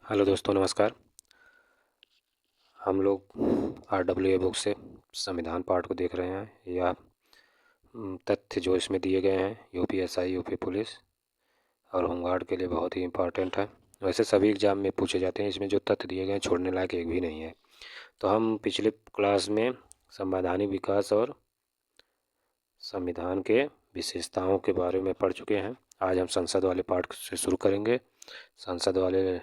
Hello दोस्तों, नमस्कार। हम लोग RWA बुक से संविधान पाठ को देख रहे हैं। यह तथ्य जो इसमें दिए गए हैं यूपीएसआई, यूपी पुलिस और होमगार्ड के लिए बहुत ही इम्पोर्टेंट है। वैसे सभी एग्जाम में पूछे जाते हैं। इसमें जो तथ्य दिए गए हैं छोड़ने लायक एक भी नहीं है। तो हम पिछले क्लास में संवैधानिक विकास और संविधान के विशेषताओं के बारे में पढ़ चुके हैं। आज हम संसद वाले पाठ से शुरू करेंगे, संसद वाले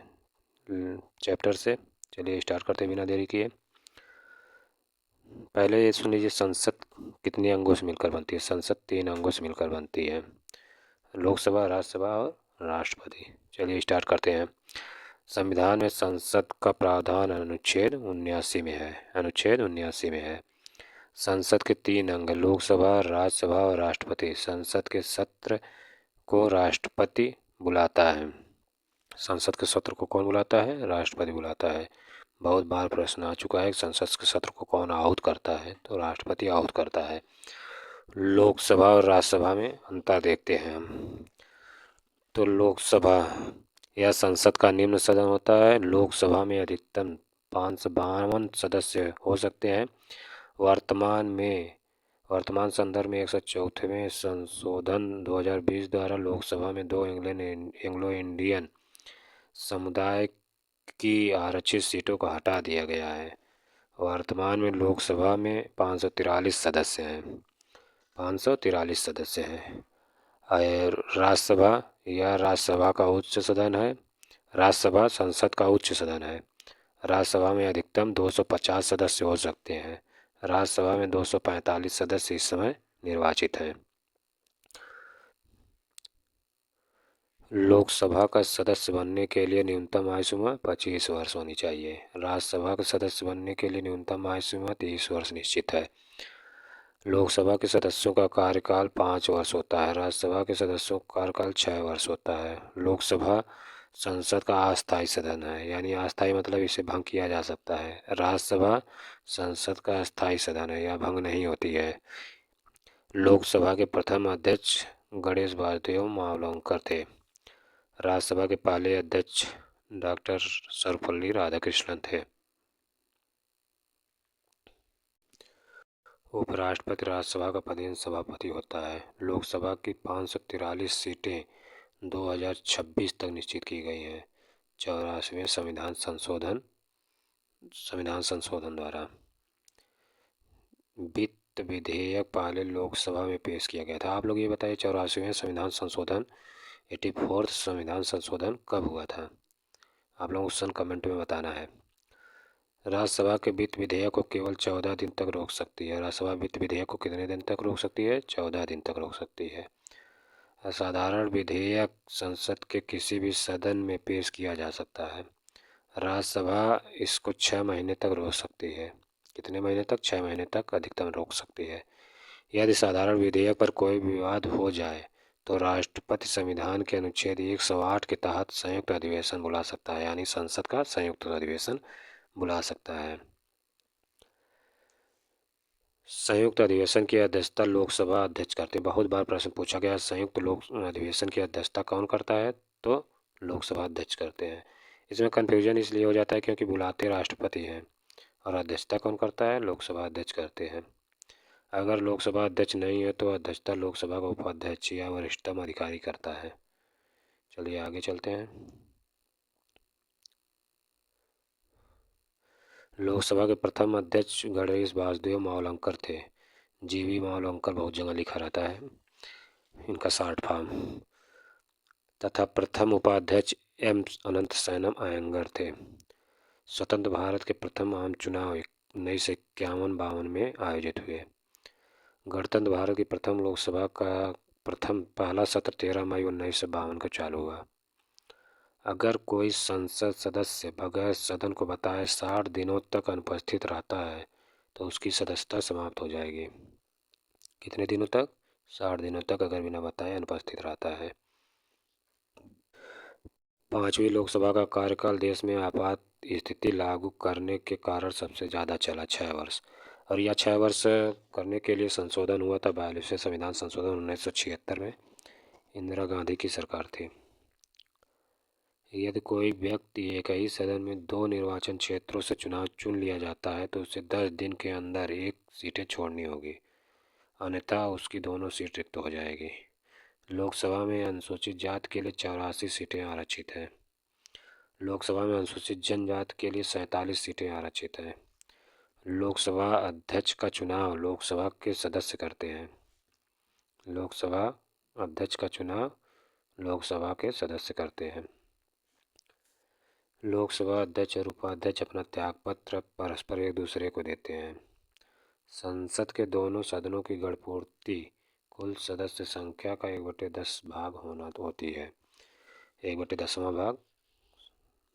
चैप्टर से। चलिए स्टार्ट करते हैं बिना देरी किए। पहले ये सुन लीजिए, संसद कितने अंगों से मिलकर बनती है। संसद 3 अंगों से मिलकर बनती है, लोकसभा, राज्यसभा और राष्ट्रपति। चलिए स्टार्ट करते हैं। संविधान में संसद का प्रावधान अनुच्छेद 79 में है। अनुच्छेद 79 में है। संसद के 3 अंग, लोकसभा, राज्यसभा और राष्ट्रपति। संसद के सत्र को राष्ट्रपति बुलाता है। संसद के सत्र को कौन बुलाता है? राष्ट्रपति बुलाता है। बहुत बार प्रश्न आ चुका है, संसद के सत्र को कौन आहूत करता है? तो राष्ट्रपति आहूत करता है। लोकसभा और राज्यसभा में अंतर देखते हैं हम। तो लोकसभा या संसद का निम्न सदन होता है। लोकसभा में अधिकतम 552 सदस्य हो सकते हैं। वर्तमान संदर्भ में 104वें संशोधन 2020 द्वारा लोकसभा में 2 एंग्लो इंडियन समुदाय की आरक्षित सीटों को हटा दिया गया है। वर्तमान में लोकसभा में 543 सदस्य हैं। 543 सदस्य हैं। और राज्यसभा का उच्च सदन है। राज्यसभा संसद का उच्च सदन है। राज्यसभा में अधिकतम 250 सदस्य हो सकते हैं। राज्यसभा में 245 सदस्य इस समय निर्वाचित हैं। लोकसभा का सदस्य बनने के लिए न्यूनतम आयु सीमा 25 वर्ष होनी चाहिए। राज्यसभा का सदस्य बनने के लिए न्यूनतम आयु सीमा 30 वर्ष निश्चित है। लोकसभा के सदस्यों का कार्यकाल 5 वर्ष होता है। राज्यसभा के सदस्यों का कार्यकाल 6 वर्ष होता है। लोकसभा संसद का अस्थायी सदन है, यानी अस्थायी मतलब इसे भंग किया जा सकता है। राज्यसभा संसद का अस्थायी सदन है, यह भंग नहीं होती है। लोकसभा के प्रथम अध्यक्ष गणेश वासुदेव मावलंकर थे। राज्यसभा के पहले अध्यक्ष डॉक्टर सर्वपल्ली राधाकृष्णन थे। उपराष्ट्रपति राज्यसभा का पदेन सभापति होता है। लोकसभा की 543 सीटें 2026 तक निश्चित की गई हैं 84वें संविधान संशोधन द्वारा। वित्त विधेयक पहले लोकसभा में पेश किया गया था। आप लोग ये बताइए, 84वें संविधान संशोधन, 84th संविधान संशोधन कब हुआ था? आप लोगों को सन कमेंट में बताना है। राज्यसभा के वित्त विधेयक को केवल 14 दिन तक रोक सकती है। राज्यसभा वित्त विधेयक को कितने दिन तक रोक सकती है? 14 दिन तक रोक सकती है। असाधारण विधेयक संसद के किसी भी सदन में पेश किया जा सकता है। राज्यसभा इसको 6 महीने तक रोक सकती है। कितने महीने तक? 6 महीने तक अधिकतम रोक सकती है। यदि साधारण विधेयक पर कोई विवाद हो जाए तो राष्ट्रपति संविधान के अनुच्छेद 108 के तहत संयुक्त अधिवेशन बुला सकता है, यानी संसद का संयुक्त अधिवेशन बुला सकता है। संयुक्त अधिवेशन की अध्यक्षता लोकसभा अध्यक्ष करते हैं। बहुत बार प्रश्न पूछा गया, संयुक्त लोक अधिवेशन की अध्यक्षता कौन करता है? तो लोकसभा अध्यक्ष करते हैं। इसमें कन्फ्यूजन इसलिए हो जाता है क्योंकि बुलाते राष्ट्रपति हैं और अध्यक्षता कौन करता है? लोकसभा अध्यक्ष करते हैं। अगर लोकसभा अध्यक्ष नहीं है तो अध्यक्षता लोकसभा का उपाध्यक्ष या वरिष्ठतम अधिकारी करता है। चलिए आगे चलते हैं। लोकसभा के प्रथम अध्यक्ष गणेश वासुदेव मावलंकर थे। जीवी मावलंकर बहुत जगह लिखा रहता है, इनका शॉर्ट फॉर्म। तथा प्रथम उपाध्यक्ष एम अनंत सैनम अयंगर थे। स्वतंत्र भारत के प्रथम आम चुनाव 1951-52 में आयोजित हुए। गणतंत्र भारत की प्रथम लोकसभा का पहला सत्र 13 मई 1952 को चालू हुआ। अगर कोई संसद सदस्य बगैर सदन को बताए 60 दिनों तक अनुपस्थित रहता है तो उसकी सदस्यता समाप्त हो जाएगी। कितने दिनों तक? 60 दिनों तक अगर बिना बताए अनुपस्थित रहता है। 5वीं लोकसभा का कार्यकाल देश में आपात स्थिति लागू करने के कारण सबसे ज़्यादा चला, 6 वर्ष। और यह 6 वर्ष करने के लिए संशोधन हुआ था 42वें संविधान संशोधन 1976 में। इंदिरा गांधी की सरकार थी। यदि कोई व्यक्ति एक ही सदन में 2 निर्वाचन क्षेत्रों से चुनाव चुन लिया जाता है तो उसे 10 दिन के अंदर एक सीटें छोड़नी होगी, अन्यथा उसकी दोनों सीट रिक्त हो जाएगी। लोकसभा में अनुसूचित जाति के लिए 84 सीटें आरक्षित हैं। लोकसभा में अनुसूचित जनजाति के लिए 47 सीटें आरक्षित हैं। लोकसभा अध्यक्ष का चुनाव लोकसभा के सदस्य करते हैं। लोकसभा अध्यक्ष का चुनाव लोकसभा के सदस्य करते हैं। लोकसभा अध्यक्ष और उपाध्यक्ष अपना त्यागपत्र परस्पर एक दूसरे को देते हैं। संसद के दोनों सदनों की गणपूर्ति कुल सदस्य संख्या का 1/10 भाग होना होती है। 1/10वां भाग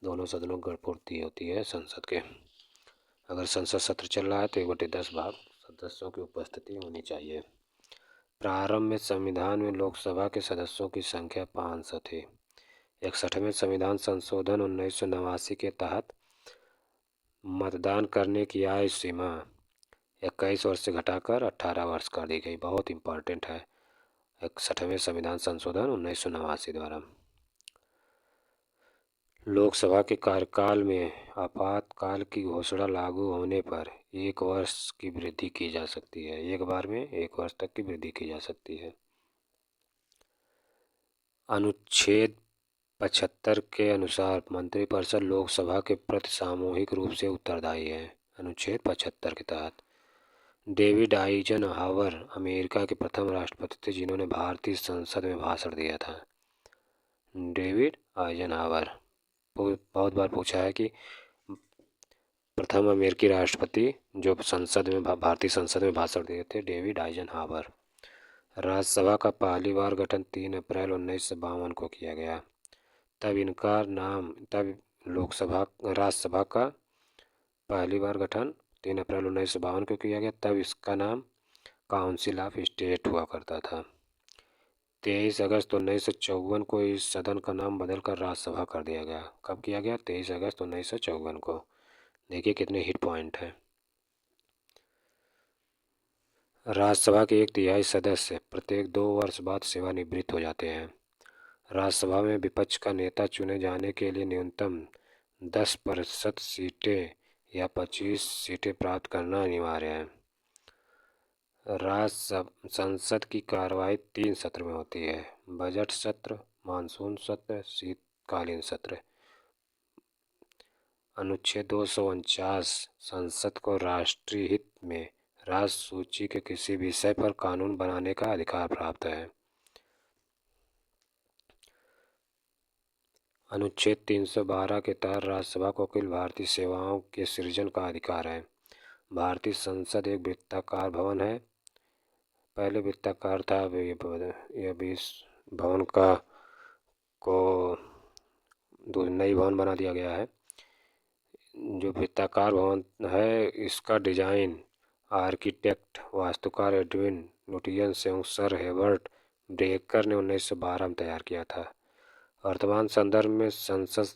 दोनों सदनों की गणपूर्ति होती है संसद के। अगर संसद सत्र चल रहा है तो 1/10 भाग सदस्यों की उपस्थिति होनी चाहिए। प्रारंभ में संविधान में लोकसभा के सदस्यों की संख्या 500 थी। 61वें संविधान संशोधन 1989 के तहत मतदान करने की आयु सीमा 21 वर्ष से घटाकर 18 वर्ष कर दी गई। बहुत इम्पोर्टेंट है 61वें संविधान संशोधन 1989 द्वारा। लोकसभा के कार्यकाल में आपातकाल की घोषणा लागू होने पर 1 वर्ष की वृद्धि की जा सकती है। एक बार में 1 वर्ष तक की वृद्धि की जा सकती है। अनुच्छेद 75 के अनुसार मंत्रिपरिषद लोकसभा के प्रति सामूहिक रूप से उत्तरदायी है। अनुच्छेद 75 के तहत डेविड आइजनहावर अमेरिका के प्रथम राष्ट्रपति थे जिन्होंने भारतीय संसद में भाषण दिया था। डेविड आइजनहावर बहुत बार पूछा है कि प्रथम अमेरिकी राष्ट्रपति जो संसद में भारतीय संसद में भाषण दिए थे, डेविड आइजनहावर। राज्यसभा का पहली बार गठन 3 अप्रैल 1952 को किया गया। तब राज्यसभा का पहली बार गठन 3 अप्रैल 1952 को किया गया। तब इसका नाम काउंसिल ऑफ स्टेट हुआ करता था। 23 अगस्त 1954 को इस सदन का नाम बदलकर राज्यसभा कर दिया गया। कब किया गया? 23 अगस्त 1954 को। देखिए कितने हिट पॉइंट हैं। राज्यसभा के 1/3 सदस्य प्रत्येक 2 वर्ष बाद सेवानिवृत्त हो जाते हैं। राज्यसभा में विपक्ष का नेता चुने जाने के लिए न्यूनतम 10% सीटें या 25 सीटें प्राप्त करना अनिवार्य है। संसद की कार्यवाही 3 सत्र में होती है: बजट सत्र, मानसून सत्र, शीतकालीन सत्र। अनुच्छेद 249 संसद को राष्ट्रीय हित में राज्य सूची के किसी विषय पर कानून बनाने का अधिकार प्राप्त है। अनुच्छेद 312 के तहत राज्यसभा को अखिल भारतीय सेवाओं के सृजन का अधिकार है। भारतीय संसद एक वृत्ताकार भवन है। पहले वृत्ताकार था, अब इस भवन को नई भवन बना दिया गया है। जो वृत्ताकार भवन है इसका डिजाइन आर्किटेक्ट वास्तुकार एडविन लुटियंस एवं सर हेवर्ट ब्रेकर ने 1912 में तैयार किया था। वर्तमान संदर्भ में संसद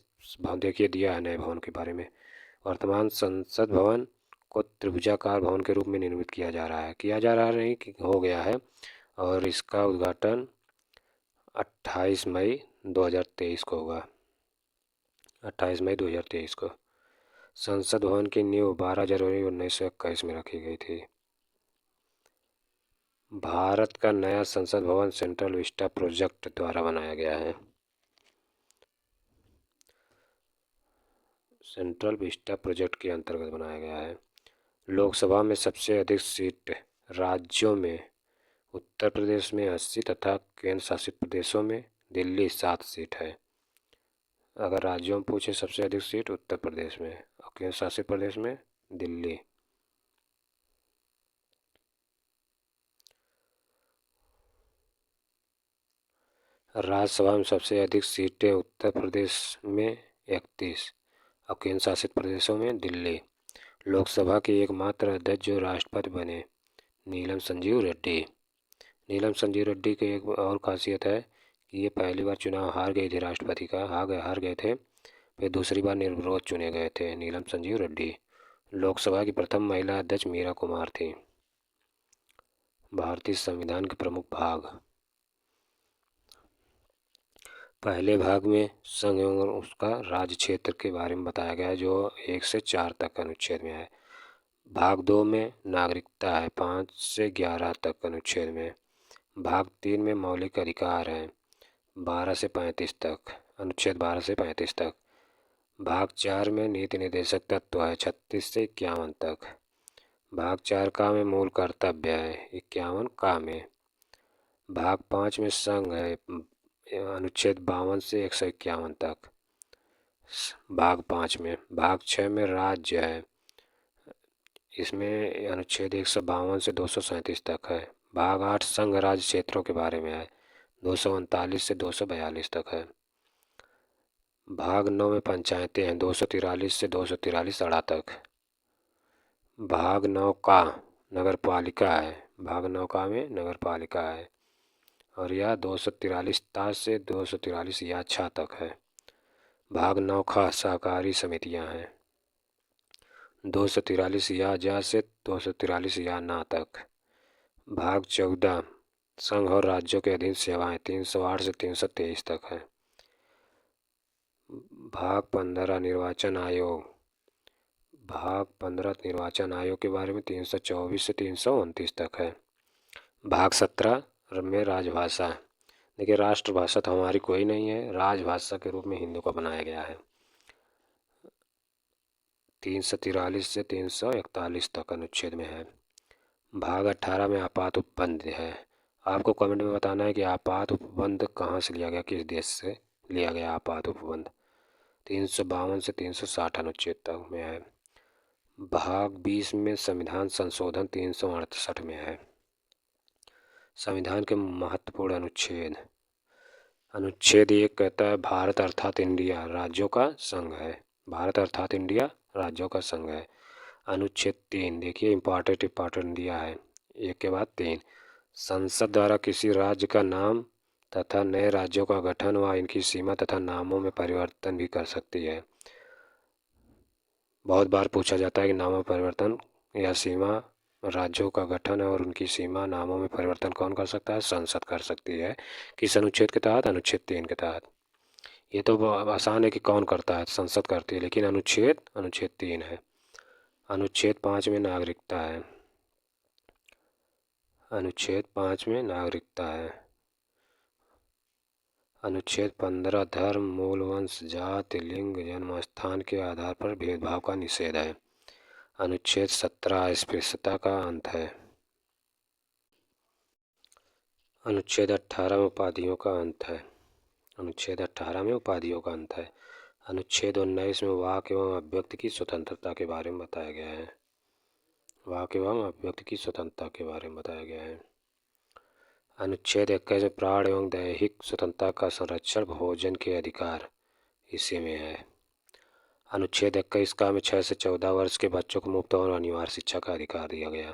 भवन देखिए दिया है नए भवन के बारे में। वर्तमान संसद भवन को त्रिभुजाकार भवन के रूप में निर्मित किया जा रहा है नहीं कि हो गया है। और इसका उद्घाटन 28 मई 2023 को होगा। 28 मई 2023 को। संसद भवन की नींव 12 जनवरी 1921 में रखी गई थी। भारत का नया संसद भवन सेंट्रल विस्टा प्रोजेक्ट द्वारा बनाया गया है। सेंट्रल विस्टा प्रोजेक्ट के अंतर्गत बनाया गया है। लोकसभा में सबसे अधिक सीट राज्यों में उत्तर प्रदेश में 80 तथा केंद्र शासित प्रदेशों में दिल्ली 7 सीट है। अगर राज्यों में पूछे सबसे अधिक सीट उत्तर प्रदेश में और केंद्र शासित प्रदेश में दिल्ली। राज्यसभा में सबसे अधिक सीटें उत्तर प्रदेश में 31 और केंद्र शासित प्रदेशों में दिल्ली। लोकसभा के एकमात्र अध्यक्ष जो राष्ट्रपति बने नीलम संजीव रेड्डी। नीलम संजीव रेड्डी की एक और खासियत है कि ये पहली बार चुनाव हार गई थी राष्ट्रपति का, हार गए थे, फिर दूसरी बार निर्विरोध चुने गए थे नीलम संजीव रेड्डी। लोकसभा की प्रथम महिला अध्यक्ष मीरा कुमार थी। भारतीय संविधान के प्रमुख भाग। पहले भाग में संघ एवं उसका राज्य क्षेत्र के बारे में बताया गया है, जो 1 से 4 तक अनुच्छेद में है। भाग 2 में नागरिकता है, 5 से 11 तक अनुच्छेद में। भाग 3 में मौलिक अधिकार हैं, 12 से 35 तक, अनुच्छेद 12 से 35 तक। भाग 4 में नीति निर्देशक तत्व है, 36 से 51 तक। भाग 4 का में मूल कर्तव्य है, 51 का में। भाग 5 में संघ है, अनुच्छेद 52 से 151 तक। भाग 5 में। भाग 6 में राज्य है, इसमें अनुच्छेद 152 से 237 तक है। भाग 8 संघ राज्य क्षेत्रों के बारे में है, 239 से 242 तक है। भाग 9 में पंचायतें हैं, 243 से 243 अड़ा तक। भाग 9 का नगर पालिका है, भाग 9 का में नगर पालिका है और यह 243 ता से 243 या छा तक है। भाग 9 खा सहकारी समितियां हैं, 243 या जा से 243 या ना तक। भाग 14 संघ और राज्यों के अधीन सेवाएं, 308 से 323 तक है। भाग 15 निर्वाचन आयोग, भाग 15 निर्वाचन आयोग के बारे में 324 से 329 तक है। भाग 17 में राजभाषा, देखिए राष्ट्रभाषा तो हमारी कोई नहीं है, राजभाषा के रूप में हिंदी को बनाया गया है, 343 से 341 तक अनुच्छेद में है। भाग 18 में आपात उपबंध है। आपको कमेंट में बताना है कि आपात उपबंध कहाँ से लिया गया, किस देश से लिया गया आपात उपबंध। 352 से 360 अनुच्छेद तक में है। भाग 20 में संविधान संशोधन 368 में है। संविधान के महत्वपूर्ण अनुच्छेद, अनुच्छेद 1 कहता है भारत अर्थात इंडिया राज्यों का संघ है, भारत अर्थात इंडिया राज्यों का संघ है। अनुच्छेद 3 देखिए इम्पॉर्टेंट दिया है, 1 के बाद 3, संसद द्वारा किसी राज्य का नाम तथा नए राज्यों का गठन व इनकी सीमा तथा नामों में परिवर्तन भी कर सकती है। बहुत बार पूछा जाता है कि नामों में परिवर्तन या सीमा, राज्यों का गठन और उनकी सीमा नामों में परिवर्तन कौन कर सकता है, संसद कर सकती है। किस अनुच्छेद के तहत, अनुच्छेद 3 के तहत। ये तो आसान है कि कौन करता है, संसद करती है, लेकिन अनुच्छेद 3 है। अनुच्छेद 5 में नागरिकता है, अनुच्छेद 5 में नागरिकता है। अनुच्छेद 15 धर्म, मूल वंश, जाति, लिंग, जन्म स्थान के आधार पर भेदभाव का निषेध है। अनुच्छेद 17 अस्पृश्यता का अंत है। अनुच्छेद 18 में उपाधियों का अंत है, अनुच्छेद 18 में उपाधियों का अंत है। अनुच्छेद 19 में वाक एवं अभिव्यक्ति की स्वतंत्रता के बारे में बताया गया है, वाक एवं अभिव्यक्ति की स्वतंत्रता के बारे में बताया गया है। अनुच्छेद 21 में प्राण एवं दैहिक स्वतंत्रता का संरक्षण, भोजन के अधिकार इसी में है। अनुच्छेद 21 का में 6 से 14 वर्ष के बच्चों को मुफ्त और अनिवार्य शिक्षा का अधिकार दिया गया।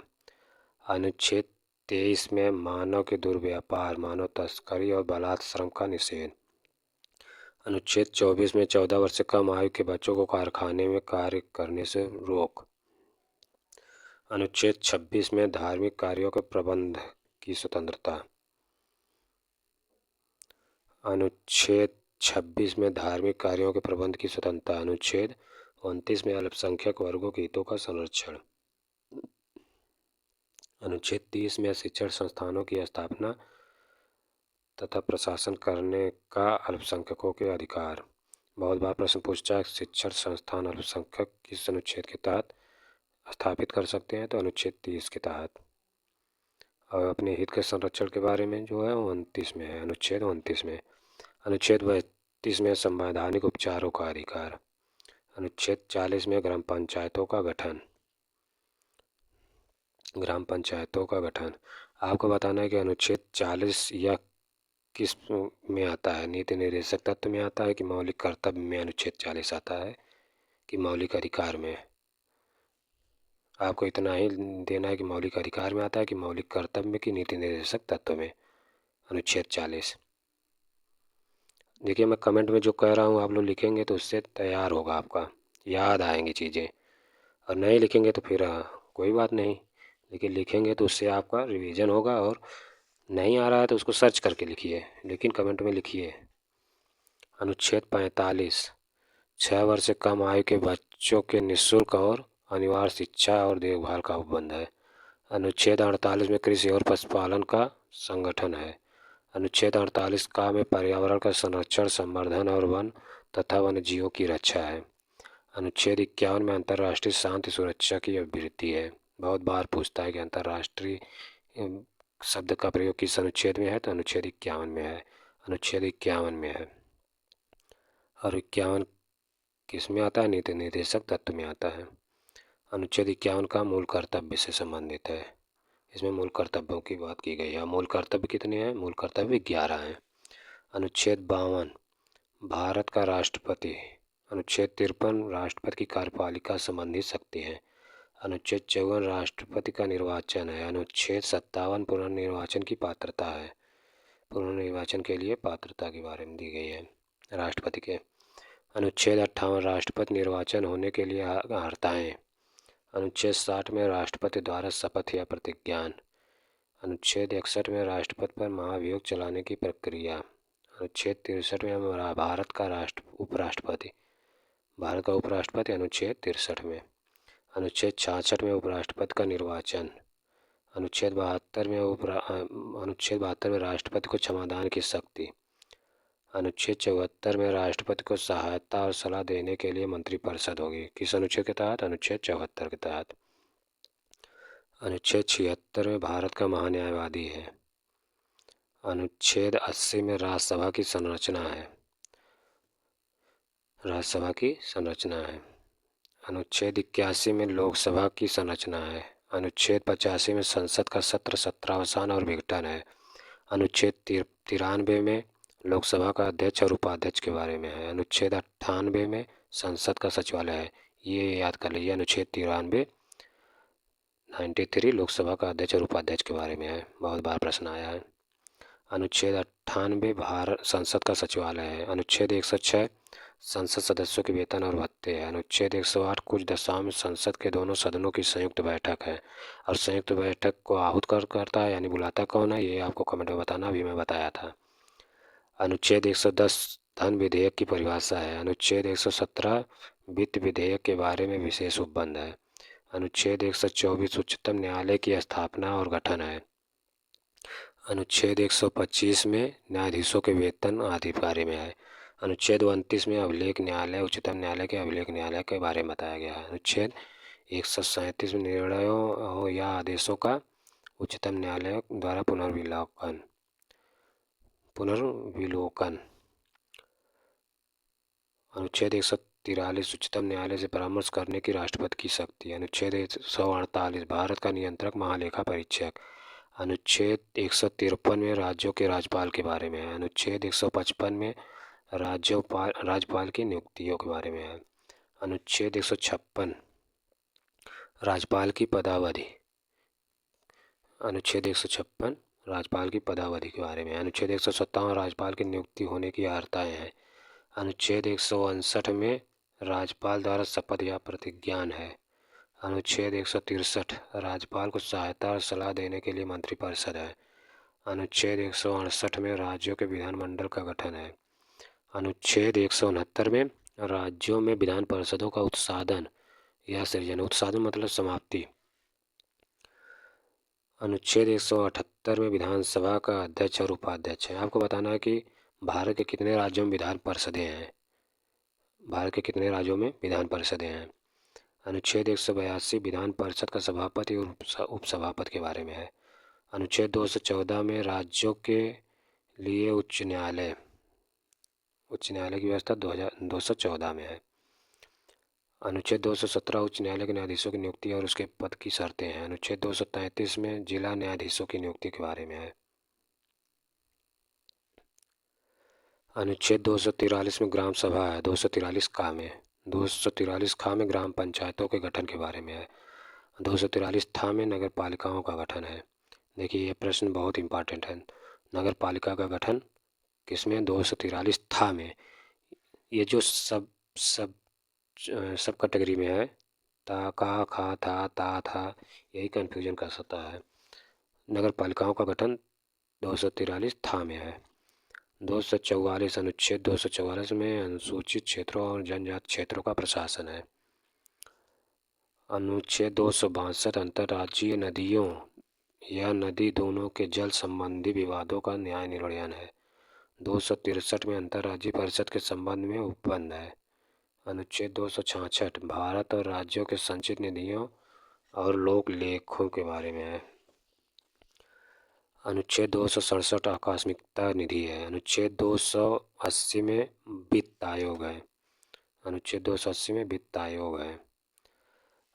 अनुच्छेद 23 में मानव के दुर्व्यापार, मानव तस्करी और बलात्कार श्रम का निषेध। अनुच्छेद 24 में 14 वर्ष से कम आयु के बच्चों को कारखाने में कार्य करने से रोक। अनुच्छेद 26 में धार्मिक कार्यों के प्रबंध की स्वतंत्रता। अनुच्छेद 26 में धार्मिक कार्यों के प्रबंध की स्वतंत्रता। अनुच्छेद 29 में अल्पसंख्यक वर्गों के हितों का संरक्षण। अनुच्छेद 30 में शिक्षण संस्थानों की स्थापना तथा प्रशासन करने का अल्पसंख्यकों के अधिकार। बहुत बार प्रश्न पूछता है शिक्षण संस्थान अल्पसंख्यक किस अनुच्छेद के तहत स्थापित कर सकते हैं, तो अनुच्छेद 30 के तहत। और अपने हित के संरक्षण के बारे में जो है 29 में है, अनुच्छेद 29 में। अनुच्छेद 32 में संवैधानिक उपचारों का अधिकार। अनुच्छेद 40 में ग्राम पंचायतों का गठन, ग्राम पंचायतों का गठन। आपको बताना है कि अनुच्छेद 40 या किस में आता है, नीति निर्देशक तत्व में आता है कि मौलिक कर्तव्य में अनुच्छेद 40 आता है कि मौलिक अधिकार में। आपको इतना ही देना है कि मौलिक अधिकार में आता है कि मौलिक कर्तव्य में कि नीति निर्देशक तत्व में अनुच्छेद 40। देखिए मैं कमेंट में जो कह रहा हूँ आप लोग लिखेंगे तो उससे तैयार होगा, आपका याद आएंगी चीज़ें, और नहीं लिखेंगे तो फिर कोई बात नहीं, लेकिन लिखेंगे तो उससे आपका रिवीजन होगा। और नहीं आ रहा है तो उसको सर्च करके लिखिए, लेकिन कमेंट में लिखिए। अनुच्छेद 45 6 वर्ष से कम आयु के बच्चों के निःशुल्क और अनिवार्य शिक्षा और देखभाल का उपबंध है। अनुच्छेद 48 में कृषि और पशुपालन का संगठन है। अनुच्छेद 48 का में पर्यावरण का संरक्षण, संवर्धन और वन तथा वन्य जीवों की रक्षा है। अनुच्छेद 51 में अंतर्राष्ट्रीय शांति सुरक्षा की अभिवृद्धि है। बहुत बार पूछता है कि अंतर्राष्ट्रीय शब्द का प्रयोग किस अनुच्छेद में है, तो अनुच्छेद 51 में है। अनुच्छेद 51 में है। और 51 किस में आता है? नीति निर्देशक तत्व में आता है। अनुच्छेद 51 का मूल कर्तव्य से संबंधित है। इसमें मूल कर्तव्यों की बात की गई है। मूल कर्तव्य कितने हैं? मूल कर्तव्य 11 हैं। अनुच्छेद 52 भारत का राष्ट्रपति। अनुच्छेद 53 राष्ट्रपति की कार्यपालिका संबंधी शक्ति है। अनुच्छेद 54 राष्ट्रपति का निर्वाचन है। अनुच्छेद 57 पुनर्निर्वाचन की पात्रता है। पुनर्निर्वाचन के लिए पात्रता के बारे में दी गई है राष्ट्रपति के। अनुच्छेद 58 राष्ट्रपति निर्वाचन होने के लिए अर्हताएँ। अनुच्छेद 60 में राष्ट्रपति द्वारा शपथ या प्रतिज्ञान। अनुच्छेद 61 में राष्ट्रपति पर महाभियोग चलाने की प्रक्रिया। अनुच्छेद 63 में भारत का उपराष्ट्रपति। अनुच्छेद 63 में। अनुच्छेद 66 में उपराष्ट्रपति का निर्वाचन। अनुच्छेद 72 में राष्ट्रपति को क्षमादान की शक्ति। अनुच्छेद 74 में राष्ट्रपति को सहायता और सलाह देने के लिए मंत्रिपरिषद होगी। किस अनुच्छेद के तहत? अनुच्छेद 74 के तहत। अनुच्छेद 76 में भारत का महान्यायवादी है। अनुच्छेद 80 में राज्यसभा की संरचना है। अनुच्छेद 81 में लोकसभा की संरचना है। अनुच्छेद 85 में संसद का सत्र, सत्रावसान और विघटन है। अनुच्छेद 93 में लोकसभा का अध्यक्ष और उपाध्यक्ष के बारे में है। अनुच्छेद 98 में संसद का सचिवालय है। ये याद कर लीजिए। अनुच्छेद 93 लोकसभा का अध्यक्ष और उपाध्यक्ष के बारे में है। बहुत बार प्रश्न आया है। अनुच्छेद 98 भारत संसद का सचिवालय है। अनुच्छेद 106 संसद सदस्यों के वेतन और भत्ते है। अनुच्छेद 108 कुछ दशाओं में संसद के दोनों सदनों की संयुक्त बैठक है। और संयुक्त बैठक को आहूत करता है यानी बुलाता कौन है, ये आपको कमेंट में बताना, अभी मैं बताया था। अनुच्छेद 110 धन विधेयक की परिभाषा है। अनुच्छेद 117 वित्त विधेयक के बारे में विशेष उपबंध है। अनुच्छेद 124 उच्चतम न्यायालय की स्थापना और गठन है। अनुच्छेद 125 में न्यायाधीशों के वेतन आदि बारे में है। अनुच्छेद 29 में अभिलेख न्यायालय, उच्चतम न्यायालय के अभिलेख न्यायालय के बारे में बताया गया है। अनुच्छेद 137 में निर्णयों या आदेशों का उच्चतम न्यायालय द्वारा पुनर्विलोकन। अनुच्छेद 143 उच्चतम न्यायालय से परामर्श करने की राष्ट्रपति की शक्ति। अनुच्छेद 148 भारत का नियंत्रक महालेखा परीक्षक। अनुच्छेद 153 में राज्यों के राज्यपाल के बारे में है। अनुच्छेद 155 में राज्यपाल की नियुक्तियों के बारे में है। अनुच्छेद 156 राज्यपाल की पदावधि। अनुच्छेद 156 राज्यपाल की पदावधि के बारे में। अनुच्छेद 157 राज्यपाल की नियुक्ति होने की अर्हताएँ हैं। अनुच्छेद 159 में राज्यपाल द्वारा शपथ या प्रतिज्ञान है। अनुच्छेद 163 राज्यपाल को सहायता और सलाह देने के लिए मंत्रिपरिषद है। अनुच्छेद 168 में राज्यों के विधानमंडल का गठन है। अनुच्छेद 169 में राज्यों में विधान परिषदों का उत्साधन या सृजन। उत्साधन मतलब समाप्ति। अनुच्छेद 178 में विधानसभा का अध्यक्ष और उपाध्यक्ष है। आपको बताना है कि भारत के कितने राज्यों में विधान परिषदें हैं। अनुच्छेद 182 विधान परिषद का सभापति और उपसभापति के बारे में है। अनुच्छेद 214 में राज्यों के लिए उच्च न्यायालय की व्यवस्था 214 में है। अनुच्छेद 217 उच्च न्यायालय के न्यायाधीशों की नियुक्ति और उसके पद की शर्तें हैं। अनुच्छेद 233 में जिला न्यायाधीशों की नियुक्ति के बारे में है। अनुच्छेद 243 में ग्राम सभा है। 243 खा में ग्राम पंचायतों के गठन के बारे में है। 243 था में नगर पालिकाओं का गठन है। देखिए ये प्रश्न बहुत इंपॉर्टेंट है। नगर पालिका का गठन किसमें? 243 था में। ये जो सब कैटेगरी में है, ता, का, खा, था, ता, था, यही कन्फ्यूजन कर सकता है। नगर पालिकाओं का गठन 243 था में है। 244 अनुच्छेद 244 में अनुसूचित क्षेत्रों और जनजाति क्षेत्रों का प्रशासन है। अनुच्छेद 262 अंतर्राज्यीय नदियों या नदी दोनों के जल संबंधी विवादों का न्याय निर्णयन है। 263 में अंतर्राज्यीय परिषद के संबंध में उपबंध है। अनुच्छेद 266 भारत और राज्यों के संचित निधियों और लोक लेखों के बारे में है। अनुच्छेद 267 आकस्मिकता निधि है। अनुच्छेद 280 में वित्त आयोग है। अनुच्छेद 280 में वित्त आयोग है।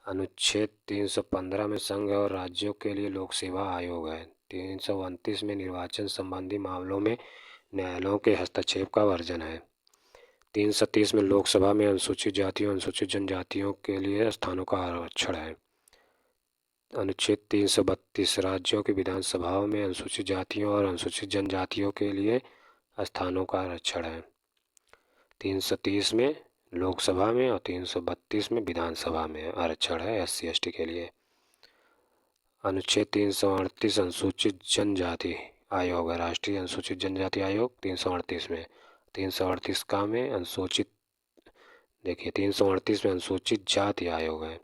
अनुच्छेद 315 में संघ और राज्यों के लिए लोक सेवा आयोग है। 329 में निर्वाचन संबंधी मामलों में न्यायालयों के हस्तक्षेप का वर्जन है। 330 में लोकसभा में अनुसूचित जातियों अनुसूचित जनजातियों के लिए स्थानों का आरक्षण है। अनुच्छेद 332 राज्यों की विधानसभाओं में अनुसूचित जातियों और अनुसूचित जनजातियों के लिए स्थानों का आरक्षण है। 330 में लोकसभा में और 332 में विधानसभा में आरक्षण है SC ST के लिए। अनुच्छेद 338 अनुसूचित जनजाति आयोग है। राष्ट्रीय अनुसूचित जनजाति आयोग 338 में 338 का में अनुसूचित 338 में अनुसूचित जाति आयोग है।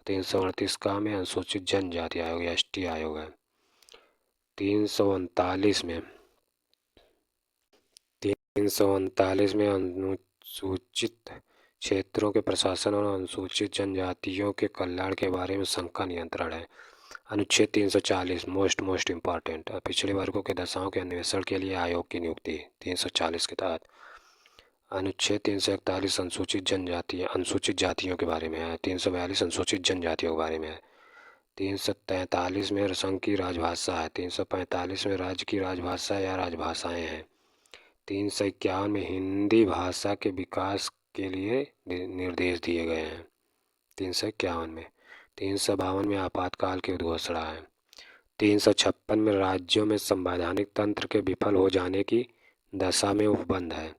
338 का में अनुसूचित जनजाति आयोग ST आयोग है। 339 में अनुसूचित क्षेत्रों के प्रशासन और अनुसूचित जनजातियों के कल्याण के बारे में संघ का नियंत्रण है। अनुच्छेद 340 मोस्ट इम्पॉर्टेंट पिछड़े वर्गों के दशाओं के अन्वेषण के लिए आयोग की नियुक्ति 340 के तहत। अनुच्छेद 341 अनुसूचित जातियों के बारे में है। 342 अनुसूचित जनजातियों के बारे में है। 343 में संघ की राजभाषा है। 345 में राज्य की राजभाषा या राजभाषाएं हैं। 351 में हिंदी भाषा के विकास के लिए निर्देश दिए गए हैं। 351 में 352 में आपातकाल की उद्घोषणा है। 356 में राज्यों में संवैधानिक तंत्र के विफल हो जाने की दशा में उपबंध है।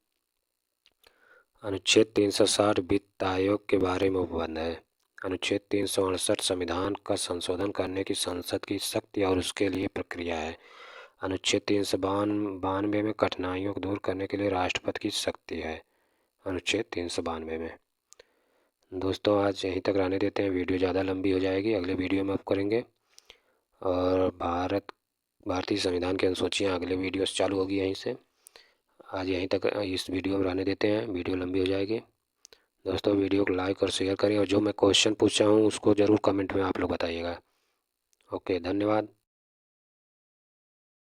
अनुच्छेद 360 वित्त आयोग के बारे में उपबंध है। अनुच्छेद 368 संविधान का संशोधन करने की संसद की शक्ति और उसके लिए प्रक्रिया है। अनुच्छेद 392 में कठिनाइयों को दूर करने के लिए राष्ट्रपति की शक्ति है। अनुच्छेद 392 में। दोस्तों आज यहीं तक रहने देते हैं, वीडियो ज़्यादा लंबी हो जाएगी, अगले वीडियो में अप करेंगे। और भारतीय संविधान की अनुसूचियाँ अगले वीडियो से चालू होगी यहीं से। आज यहीं तक इस वीडियो में रहने देते हैं, वीडियो लंबी हो जाएगी। दोस्तों वीडियो को लाइक और शेयर करें और जो मैं क्वेश्चन पूछा हूँ उसको ज़रूर कमेंट में आप लोग बताइएगा। ओके, धन्यवाद।